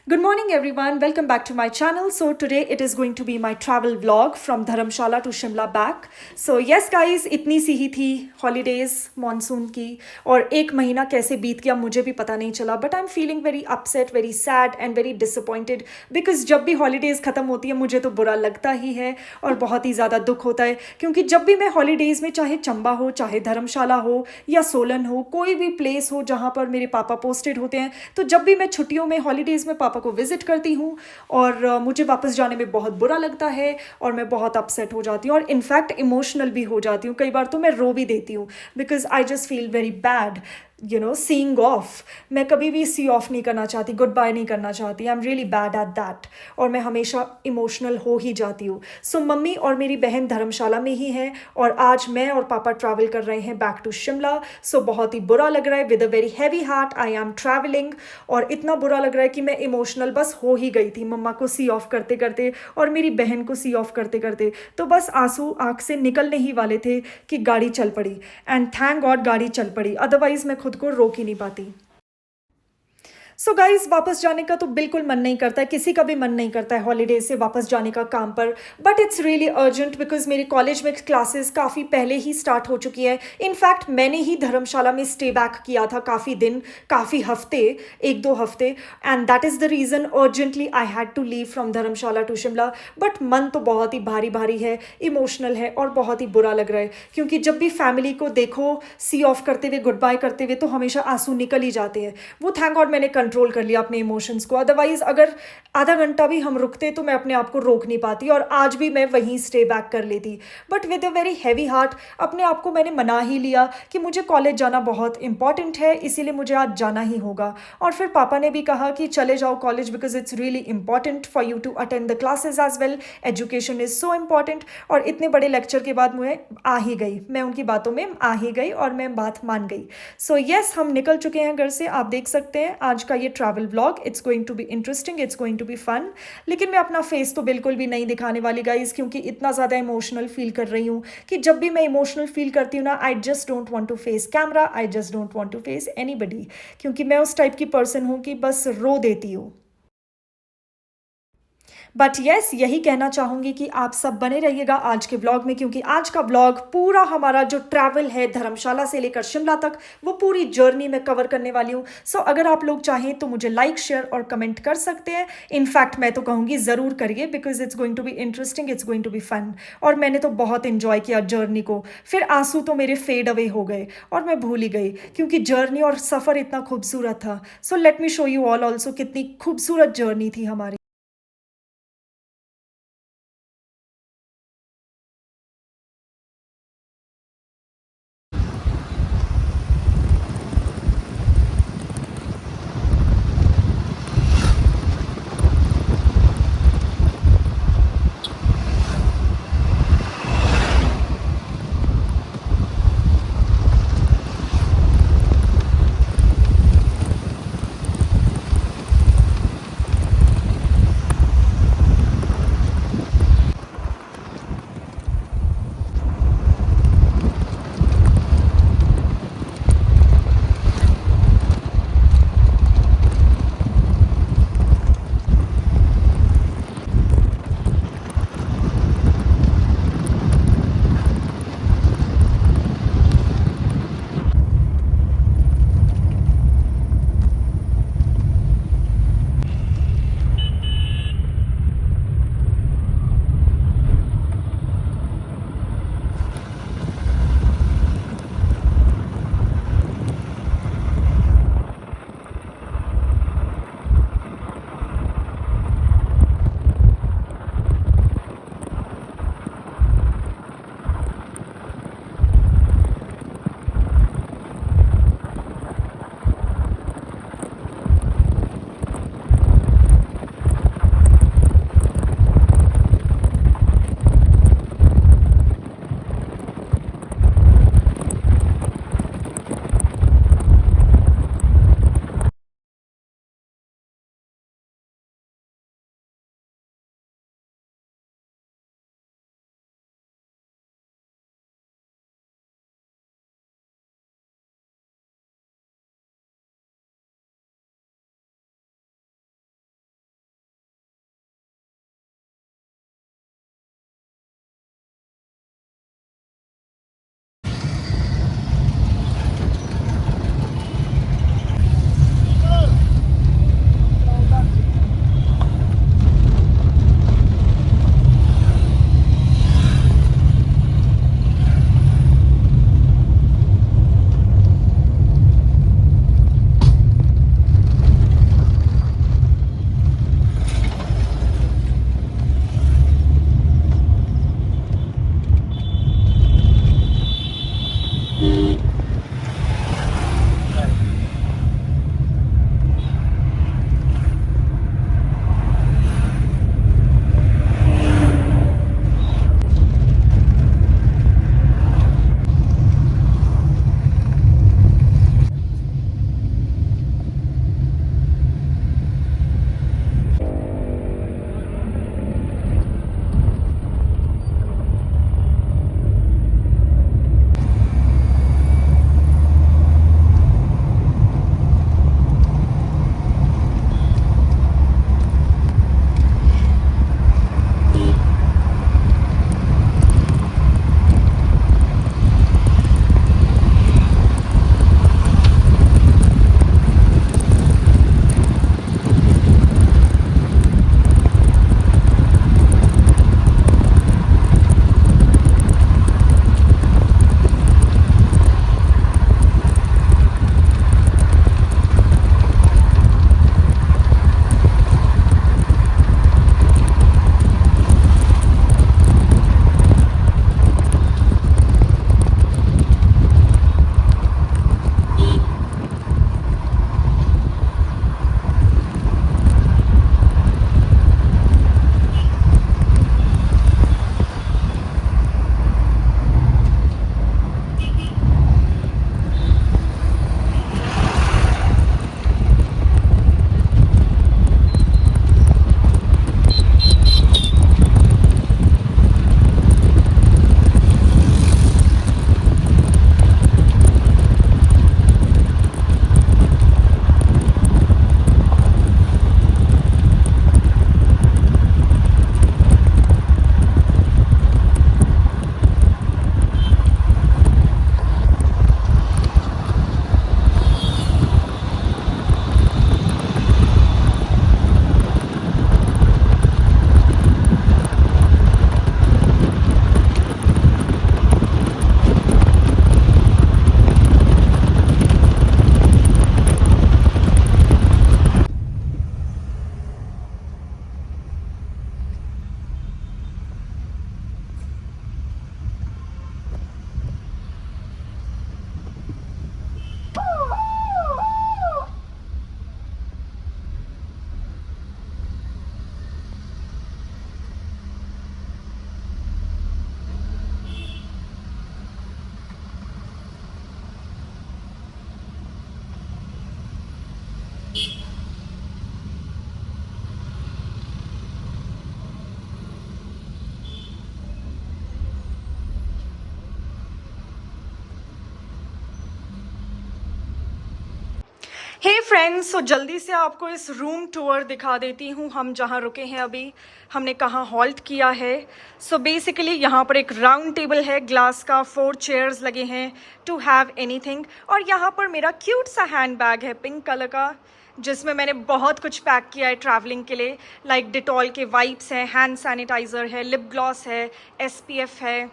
Good morning everyone, welcome back to my channel. So today it is going to be my travel vlog from Dharamshala to Shimla back. So yes guys, इतनी सी ही थी holidays monsoon की और एक महीना कैसे बीत गया मुझे भी पता नहीं चला. But I'm feeling very upset, very sad and very disappointed because जब भी holidays ख़त्म होती है मुझे तो बुरा लगता ही है और बहुत ही ज़्यादा दुख होता है क्योंकि जब भी मैं holidays में चाहे चंबा हो, चाहे धर्मशाला हो या सोलन हो, कोई भी प्लेस हो जहाँ पर मेरे पापा पोस्टेड होते हैं, तो जब भी मैं छुट्टियों में हॉलीडेज़ में पापा को विजिट करती हूँ और मुझे वापस जाने में बहुत बुरा लगता है और मैं बहुत अपसेट हो जाती हूँ और इनफैक्ट इमोशनल भी हो जाती हूँ. कई बार तो मैं रो भी देती हूँ because I just feel very bad seeing of. मैं कभी भी सी ऑफ नहीं करना चाहती, गुड बाय नहीं करना चाहती. I am really bad at that और मैं हमेशा इमोशनल हो ही जाती हूँ. सो मम्मी और मेरी बहन धर्मशाला में ही हैं और आज मैं और पापा ट्रैवल कर रहे हैं बैक टू शिमला. सो बहुत ही बुरा लग रहा है. With a very heavy heart I am travelling और इतना बुरा लग रहा है कि मैं इमोशनल बस हो ही गई थी मम्मा को सी ऑफ करते करते और मेरी बहन को सी ऑफ करते करते. तो बस आंसू आँख से निकलने ही वाले थे कि गाड़ी चल पड़ी एंड थैंक गॉड गाड़ी चल पड़ी, अदरवाइज मैं खुद को रोक ही नहीं पाती. सो गाइज वापस जाने का तो बिल्कुल मन नहीं करता है, किसी का भी मन नहीं करता है हॉलीडे से वापस जाने का काम पर. But it's really urgent because मेरे कॉलेज में क्लासेस काफ़ी पहले ही स्टार्ट हो चुकी है. इनफैक्ट मैंने ही धर्मशाला में स्टे बैक किया था काफ़ी दिन, काफ़ी हफ्ते, एक दो हफ्ते, and that is the reason urgently I had to leave from Dharamshala to Shimla. But मन तो बहुत ही भारी भारी है, इमोशनल है और बहुत ही बुरा लग रहा है क्योंकि जब भी फैमिली को देखो सी ऑफ करते हुए, गुड बाय करते हुए, तो हमेशा आंसू निकल ही जाते हैं. वो थैंक गॉड मैंने कंट्रोल कर लिया अपने इमोशंस को, अदरवाइज अगर आधा घंटा भी हम रुकते तो मैं अपने आप को रोक नहीं पाती और आज भी मैं वहीं स्टे बैक कर लेती. But with a very heavy heart अपने आप को मैंने मना ही लिया कि मुझे कॉलेज जाना बहुत इंपॉर्टेंट है, इसीलिए मुझे आज जाना ही होगा. और फिर पापा ने भी कहा कि चले जाओ college because it's really important for you to attend the classes as well, education is so important. और इतने बड़े लेक्चर के बाद मैं आ ही गई, मैं उनकी बातों में आ ही गई और मैं बात मान गई. सो येस, हम निकल चुके हैं घर से. आप देख सकते हैं आज का ये travel vlog. It's going to be interesting, it's going to be fun. लेकिन मैं अपना फेस तो बिल्कुल भी नहीं दिखाने वाली गाइज क्योंकि इतना ज़्यादा इमोशनल फील कर रही हूँ कि जब भी मैं इमोशनल फील करती हूँ ना, I just don't want to face camera, I just don't want to face anybody क्योंकि मैं उस टाइप की पर्सन हूँ कि बस रो देती हूँ. बट येस, यही कहना चाहूँगी कि आप सब बने रहिएगा आज के ब्लॉग में क्योंकि आज का ब्लॉग पूरा हमारा जो ट्रैवल है धर्मशाला से लेकर शिमला तक, वो पूरी जर्नी में कवर करने वाली हूँ. सो अगर आप लोग चाहें तो मुझे लाइक, शेयर और कमेंट कर सकते हैं. इनफैक्ट मैं तो कहूँगी ज़रूर करिए because it's going to be interesting, it's going to be fun. और मैंने तो बहुत इन्जॉय किया जर्नी को. फिर आंसू तो मेरे फेड अवे हो गए और मैं भूल ही गई क्योंकि जर्नी और सफ़र इतना खूबसूरत था. सो let me show you all also कितनी खूबसूरत जर्नी थी हमारी. हे फ्रेंड्स, सो जल्दी से आपको इस रूम टूर दिखा देती हूँ हम जहाँ रुके हैं अभी, हमने कहाँ हॉल्ट किया है। सो बेसिकली यहाँ पर एक राउंड टेबल है ग्लास का, 4 चेयर्स लगे हैं टू हैव एनीथिंग। और यहाँ पर मेरा क्यूट सा हैंड बैग है पिंक कलर का, जिसमें मैंने बहुत कुछ पैक किया है ट्रैवलिंग के लिए। लाइक डिटॉल के वाइप्स हैं, हैंड सैनिटाइज़र है, लिप ग्लॉस है, SPF है,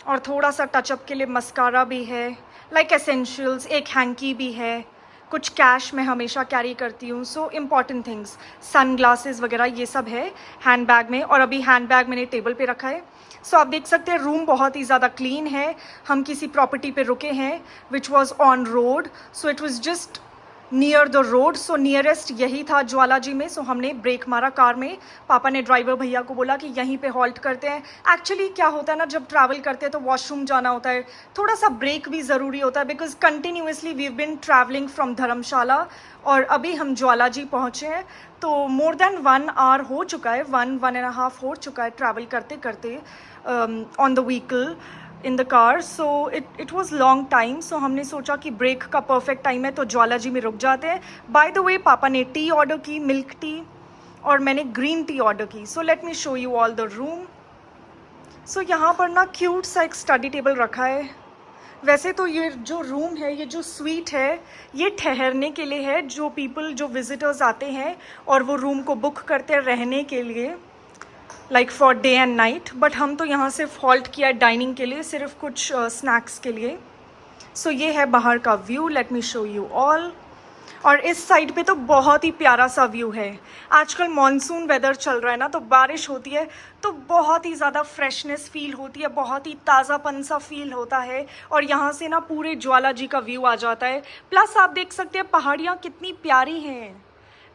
और थोड़ा सा टचअप के लिए मस्कारा भी है, लाइक एसेंशियल्स, एक हैंकी भी है, कुछ कैश मैं हमेशा कैरी करती हूँ। So important things, sunglasses वगैरह ये सब है हैंड बैग में। और अभी हैंड बैग मैंने टेबल पे रखा है। सो आप देख सकते हैं रूम बहुत ही ज़्यादा क्लीन है। हम किसी प्रॉपर्टी पे रुके हैं which was on road, so it was just near the road. So nearest यही था ज्वालाजी में। सो हमने ब्रेक मारा कार में, पापा ने ड्राइवर भैया को बोला कि यहीं पे हॉल्ट करते हैं। एक्चुअली क्या होता है ना, जब ट्रैवल करते हैं तो वॉशरूम जाना होता है, थोड़ा सा ब्रेक भी ज़रूरी होता है, because continuously we have been travelling from Dharamshala और अभी हम ज्वालाजी पहुँचे हैं। तो मोर देन 1 आवर हो चुका है, 1.5 हो चुका है ट्रैवल करते करते on the vehicle in the car. So it was long time. So हमने सोचा कि ब्रेक का परफेक्ट टाइम है तो ज्वालाजी में रुक जाते हैं। बाय द वे, पापा ने टी ऑर्डर की, मिल्क टी, और मैंने ग्रीन टी ऑर्डर की। So let me show you all the room. So यहाँ पर ना क्यूट सा एक स्टडी टेबल रखा है। वैसे तो ये जो रूम है, ये जो स्वीट है, ये ठहरने के लिए है, जो पीपल, जो विजिटर्स आते हैं और वो रूम को बुक करते हैं रहने के लिए, like for day and night. But हम तो यहाँ सिर्फ हॉल्ट किया है डाइनिंग के लिए, सिर्फ कुछ स्नैक्स के लिए। सो ये है बाहर का view, late me show you all. और इस साइड पे तो बहुत ही प्यारा सा व्यू है। आजकल मॉनसून वेदर चल रहा है ना, तो बारिश होती है तो बहुत ही ज़्यादा फ्रेशनेस फील होती है, बहुत ही ताज़ापन सा फील होता है। और यहाँ से ना पूरे ज्वालाजी का व्यू आ जाता है। प्लस आप देख सकते हैं पहाड़ियाँ कितनी प्यारी हैं।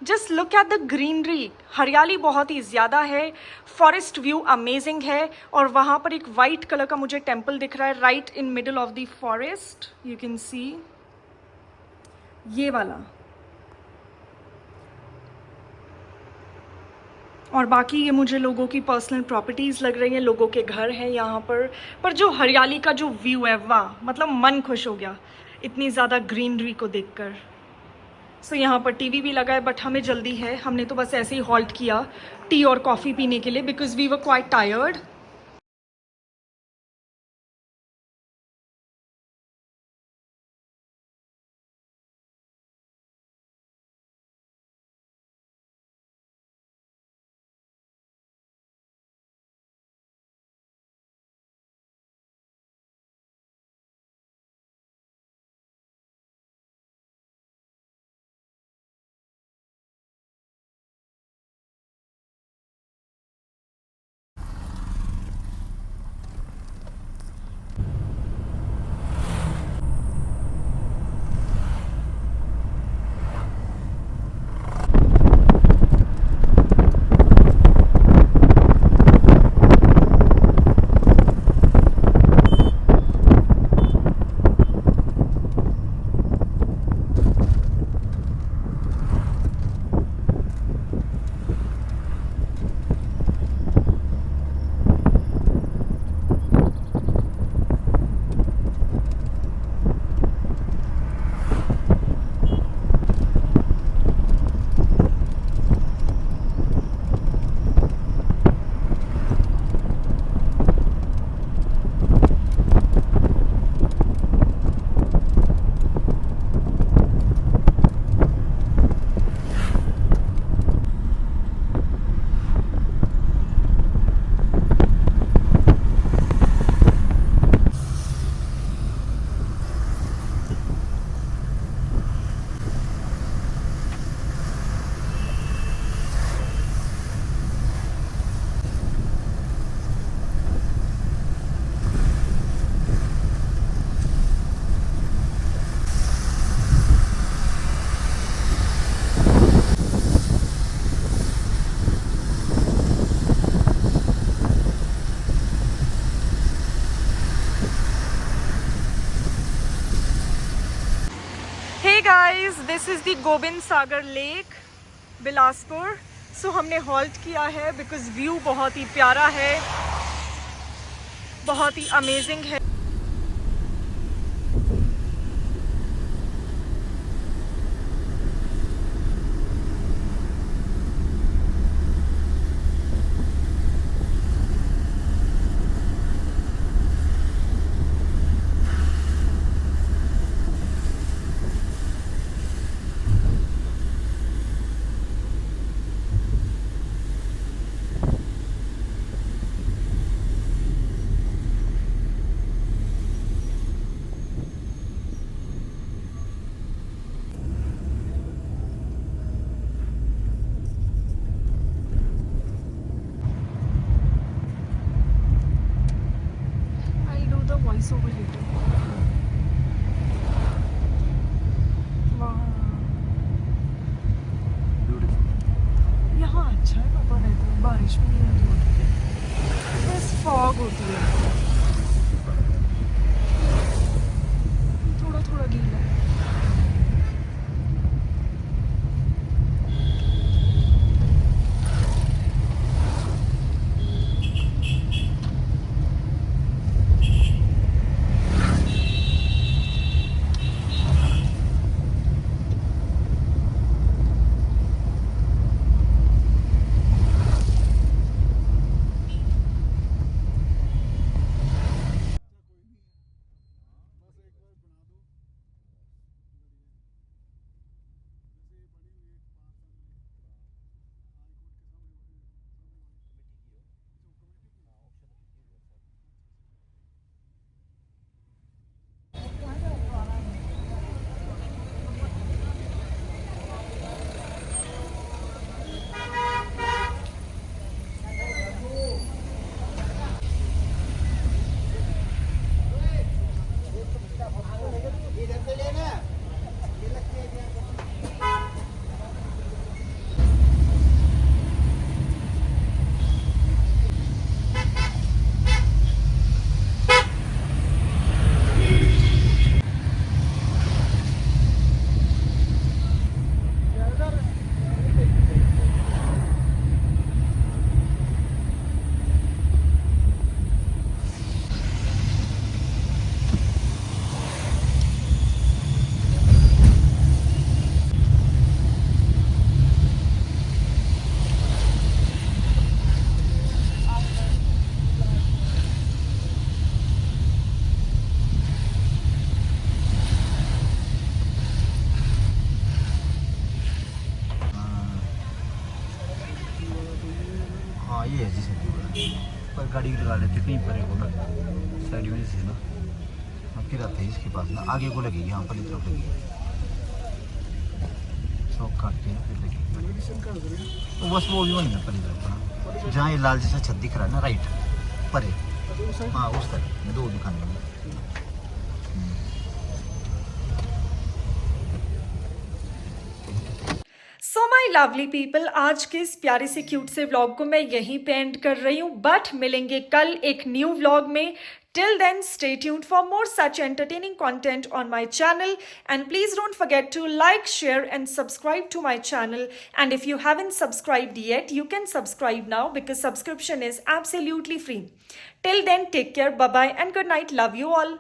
Just look at the greenery, हरियाली बहुत ही ज़्यादा है, फॉरेस्ट व्यू अमेजिंग है। और वहाँ पर एक वाइट कलर का मुझे टेम्पल दिख रहा है right in middle of the forest, you can see, ये वाला। और बाकी ये मुझे लोगों की पर्सनल प्रॉपर्टीज़ लग रही है, लोगों के घर हैं यहाँ पर जो हरियाली का जो व्यू है, वाह, मतलब मन खुश हो गया इतनी ज़्यादा ग्रीनरी को देखकर। सो यहाँ पर टीवी भी लगा है, बट हमें जल्दी है, हमने तो बस ऐसे ही हॉल्ट किया टी और कॉफ़ी पीने के लिए, because we were quite tired. Hey guys, this is the Gobind Sagar lake, Bilaspur. So हमने हॉल्ट किया है बिकॉज व्यू बहुत ही प्यारा है, बहुत ही अमेजिंग है। so little. वहाँ यहाँ अच्छा है पापा, रहता है, बारिश भी नहीं होती है, बस फॉग होती है, थोड़ा थोड़ा गीला है. हाँ ये है जी सर, पर गाड़ी लगा लेते कहीं पर को ना साइड में से ना, हम फिर आते हैं इसके पास ना, आगे को लगेगी, यहाँ पर तरफ लगेगी, चौक काट के फिर लगेगी, तो बस वो भी वहीं ना पली तरफ ना, जहाँ ये लाल जैसा छत दिख रहा है ना, राइट परे, हाँ उस तरफ दो दुकानें हैं. सो माई लवली पीपल, आज के इस प्यारे से क्यूट से व्लॉग को मैं यहीं पे एंड कर रही हूँ, बट मिलेंगे कल एक न्यू व्लॉग में. Till then, stay tuned for more such entertaining content on my channel. And please don't forget to like, share, and subscribe to my channel. And if you haven't subscribed yet, you can subscribe now because subscription is absolutely free. Till then, take care, bye bye, and good night. Love you all.